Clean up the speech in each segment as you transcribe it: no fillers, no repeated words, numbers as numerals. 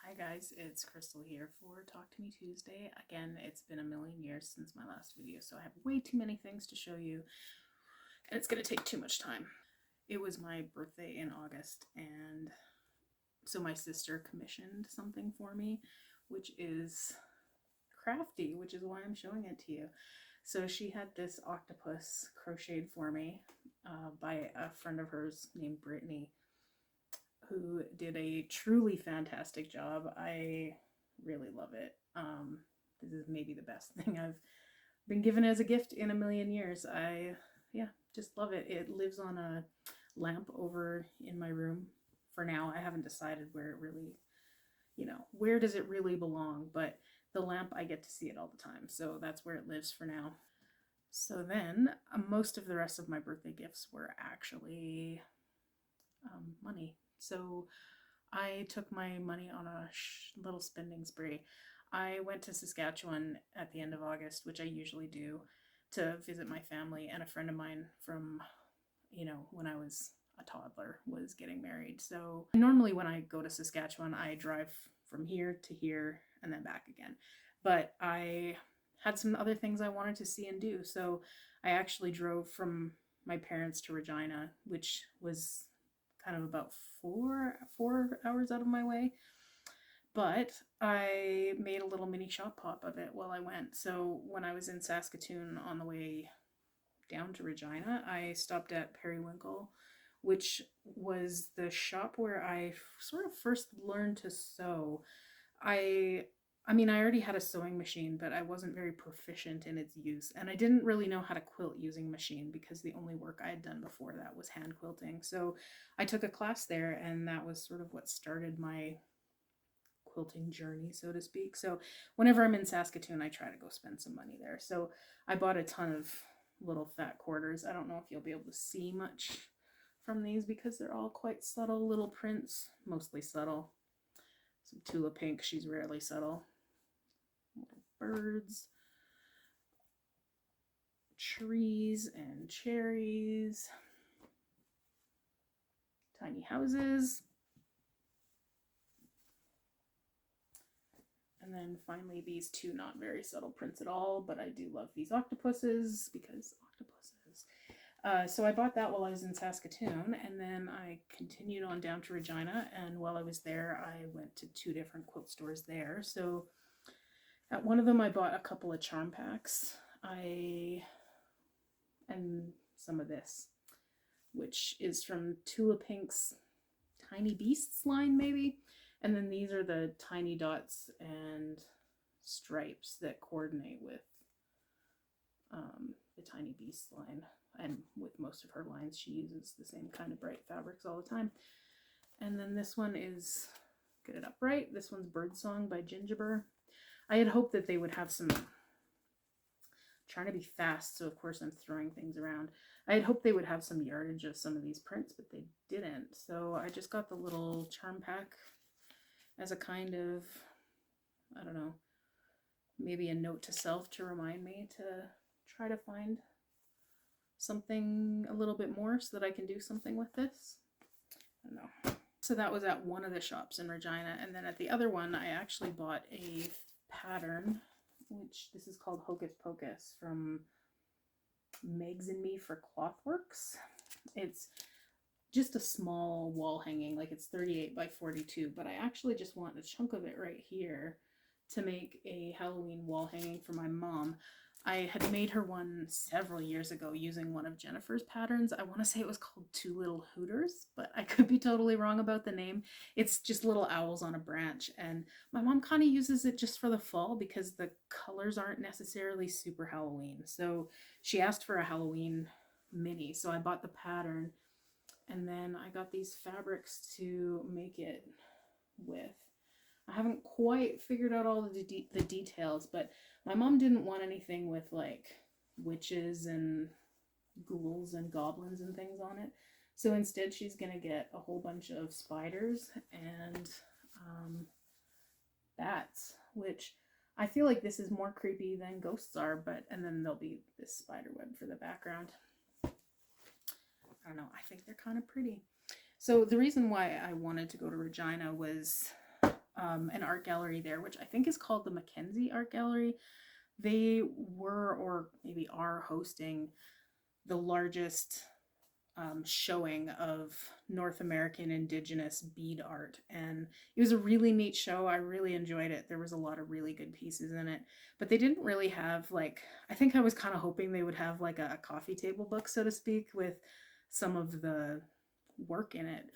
Hi guys, it's Crystal here for Talk to Me Tuesday. Again, it's been a million years since my last video, so I have way too many things to show you, and it's going to take too much time. It was my birthday in August, and so my sister commissioned something for me, which is crafty, which is why I'm showing it to you. So she had this octopus crocheted for me by a friend of hers named Brittany, who did a truly fantastic job. I really love it. This is maybe the best thing I've been given as a gift in a million years. Yeah, just love it. It lives on a lamp over in my room for now. I haven't decided where it really, where does it really belong, but the lamp, I get to see it all the time. So that's where it lives for now. So then most of the rest of my birthday gifts were actually money. So I took my money on a little spending spree. I went to Saskatchewan at the end of August, which I usually do, to visit my family, and a friend of mine from, when I was a toddler was getting married. So normally when I go to Saskatchewan, I drive from here to here and then back again. But I had some other things I wanted to see and do. So I actually drove from my parents to Regina, which was kind of about four hours out of my way. But I made a little mini shop pop of it while I went. So when I was in Saskatoon on the way down to Regina, I stopped at Periwinkle, which was the shop where I sort of first learned to sew. I mean, I already had a sewing machine, but I wasn't very proficient in its use. And I didn't really know how to quilt using machine because the only work I had done before that was hand quilting. So I took a class there, and that was sort of what started my quilting journey, so to speak. So whenever I'm in Saskatoon, I try to go spend some money there. So I bought a ton of little fat quarters. I don't know if you'll be able to see much from these because they're all quite subtle little prints, mostly subtle. Some Tula Pink, she's rarely subtle. Little birds, trees and cherries, tiny houses, and then finally these two not very subtle prints at all, but I do love these octopuses because octopuses. So I bought that while I was in Saskatoon, and then I continued on down to Regina, and while I was there I went to two different quilt stores there. So at one of them I bought a couple of charm packs and some of this, which is from Tula Pink's Tiny Beasts line maybe, and then these are the tiny dots and stripes that coordinate with the Tiny Beasts line, and with most of her lines she uses the same kind of bright fabrics all the time. And then this one is, get it up right, this one's Birdsong by Gingerbread. I had hoped that they would have some, trying to be fast, so of course I'm throwing things around. I had hoped they would have some yardage of some of these prints, but they didn't. So I just got the little charm pack as a kind of, I don't know, maybe a note to self to remind me to try to find something a little bit more so that I can do something with this. I don't know. So that was at one of the shops in Regina, and then at the other one I actually bought a pattern, which this is called Hocus Pocus, from Megs and Me for Clothworks. It's just a small wall hanging, like it's 38 by 42, but I actually just want a chunk of it right here to make a Halloween wall hanging for my mom. I had made her one several years ago using one of Jennifer's patterns. I want to say it was called Two Little Hooters, but I could be totally wrong about the name. It's just little owls on a branch, and my mom kind of uses it just for the fall because the colors aren't necessarily super Halloween. So she asked for a Halloween mini, so I bought the pattern, and then I got these fabrics to make it with. I haven't quite figured out all the details, but my mom didn't want anything with like witches and ghouls and goblins and things on it. So instead she's going to get a whole bunch of spiders and bats, which I feel like this is more creepy than ghosts are, but, and then there'll be this spider web for the background. I don't know, I think they're kind of pretty. So the reason why I wanted to go to Regina was an art gallery there, which I think is called the McKenzie Art Gallery. They were, or maybe are, hosting the largest showing of North American Indigenous bead art, and it was a really neat show. I really enjoyed it. There was a lot of really good pieces in it, but they didn't really have, like, I think I was kind of hoping they would have like a coffee table book, so to speak, with some of the work in it,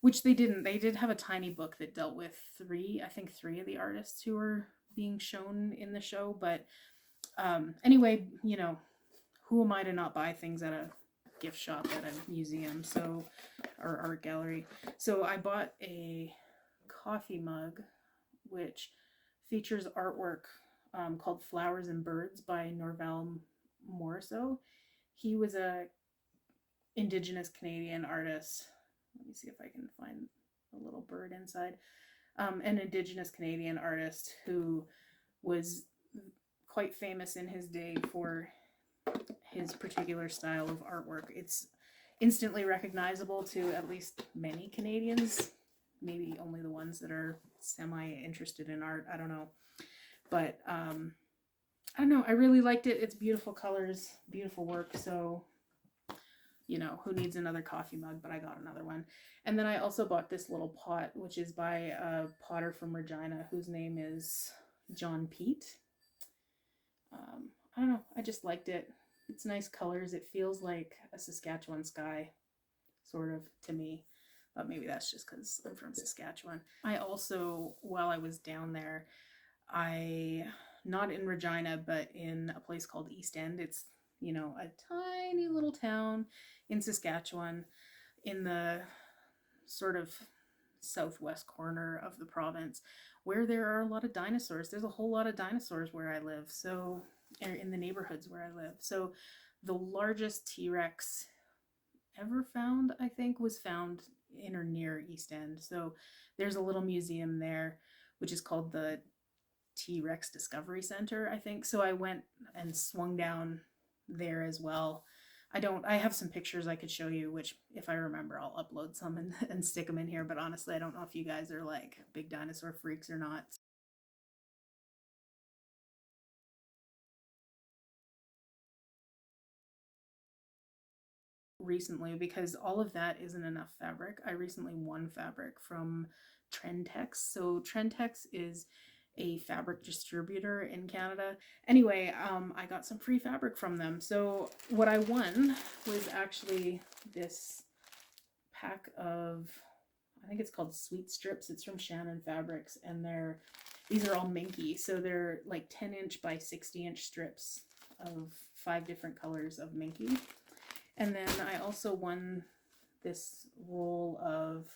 which they didn't. They did have a tiny book that dealt with three of the artists who were being shown in the show, but anyway, you know, who am I to not buy things at a gift shop at a museum, so, or art gallery. So I bought a coffee mug which features artwork called Flowers and Birds by Norval Morrisseau. He was a Indigenous Canadian artist. Let me see if I can find a little bird inside. An Indigenous Canadian artist who was quite famous in his day for his particular style of artwork. It's instantly recognizable to at least many Canadians, maybe only the ones that are semi-interested in art, I don't know. But I don't know, I really liked it. It's beautiful colors, beautiful work, so, you know, who needs another coffee mug, but I got another one. And then I also bought this little pot, which is by a potter from Regina, whose name is John Pete. I don't know, I just liked it. It's nice colors. It feels like a Saskatchewan sky, sort of, to me. But maybe that's just because I'm from Saskatchewan. I also, while I was down there, not in Regina, but in a place called East End. It's, you know, a tiny little town in Saskatchewan in the sort of southwest corner of the province, where there are a lot of dinosaurs. There's a whole lot of dinosaurs where I live, so, or in the neighborhoods where I live. So the largest T-Rex ever found, I think, was found in or near East End. So there's a little museum there, which is called the TRex Discovery Center, I think. So I went and swung down there as well. I have some pictures I could show you, which if I remember, I'll upload some and stick them in here. But honestly, I don't know if you guys are like big dinosaur freaks or not. Recently, because all of that isn't enough fabric, I recently won fabric from TRex. So TRex is a fabric distributor in Canada. Anyway, I got some free fabric from them. So what I won was actually this pack of, I think it's called Sweet Strips. It's from Shannon Fabrics, and these are all minky. So they're like 10-inch by 60-inch strips of 5 different colors of minky. And then I also won this roll of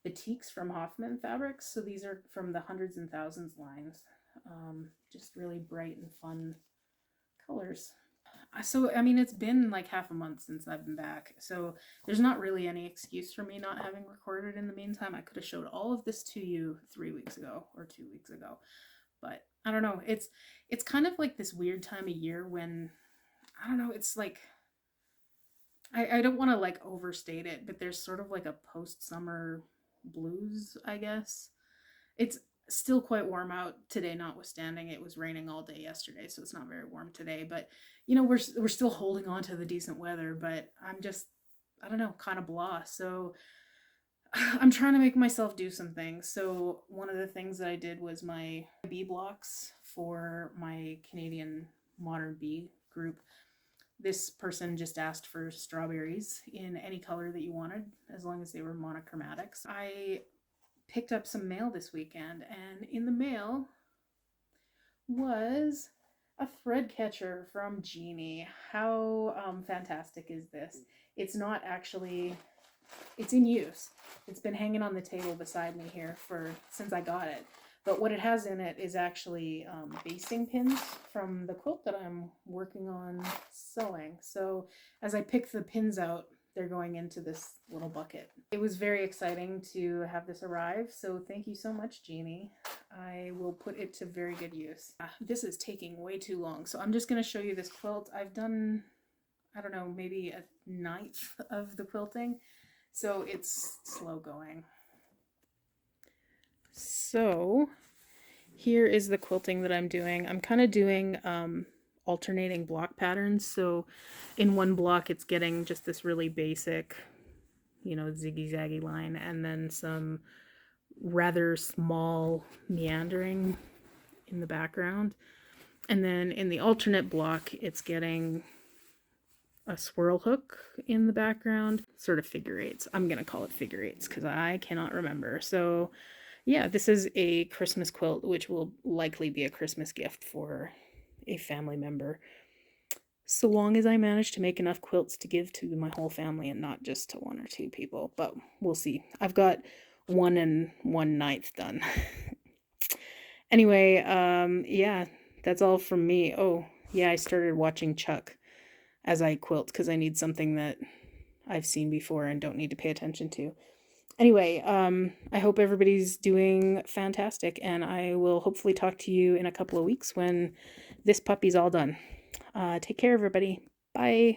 batiks from Hoffman Fabrics. So these are from the Hundreds and Thousands lines. Just really bright and fun colors. So, I mean, it's been like half a month since I've been back. So there's not really any excuse for me not having recorded in the meantime. I could have showed all of this to you 3 weeks ago or 2 weeks ago. But I don't know. It's kind of like this weird time of year when, I don't know, it's like, I don't want to like overstate it, but there's sort of like a post-summer blues, I guess. It's still quite warm out today, notwithstanding. It was raining all day yesterday, so it's not very warm today. But, you know, we're still holding on to the decent weather, but I'm just, I don't know, kind of blah. So I'm trying to make myself do some things. So one of the things that I did was my bee blocks for my Canadian Modern Bee group. This person just asked for strawberries in any color that you wanted, as long as they were monochromatics. I picked up some mail this weekend, and in the mail was a thread catcher from Jeannie. How fantastic is this? It's not actually, it's in use. It's been hanging on the table beside me here since I got it. But what it has in it is actually basting pins from the quilt that I'm working on sewing. So as I pick the pins out, they're going into this little bucket. It was very exciting to have this arrive, so thank you so much, Jeannie. I will put it to very good use. This is taking way too long, so I'm just going to show you this quilt. I've done, I don't know, maybe a 1/9 of the quilting, so it's slow going. So here is the quilting that I'm doing. I'm kind of doing alternating block patterns. So in one block it's getting just this really basic, you know, ziggy-zaggy line, and then some rather small meandering in the background. And then in the alternate block it's getting a swirl hook in the background, sort of figure eights. I'm gonna call it figure eights because I cannot remember. So yeah, this is a Christmas quilt, which will likely be a Christmas gift for a family member, so long as I manage to make enough quilts to give to my whole family and not just to 1 or 2 people, but we'll see. I've got 1 1/9 done. Anyway, yeah, that's all from me. Oh, yeah, I started watching Chuck as I quilt because I need something that I've seen before and don't need to pay attention to. Anyway, I hope everybody's doing fantastic, and I will hopefully talk to you in a couple of weeks when this puppy's all done. Take care, everybody. Bye.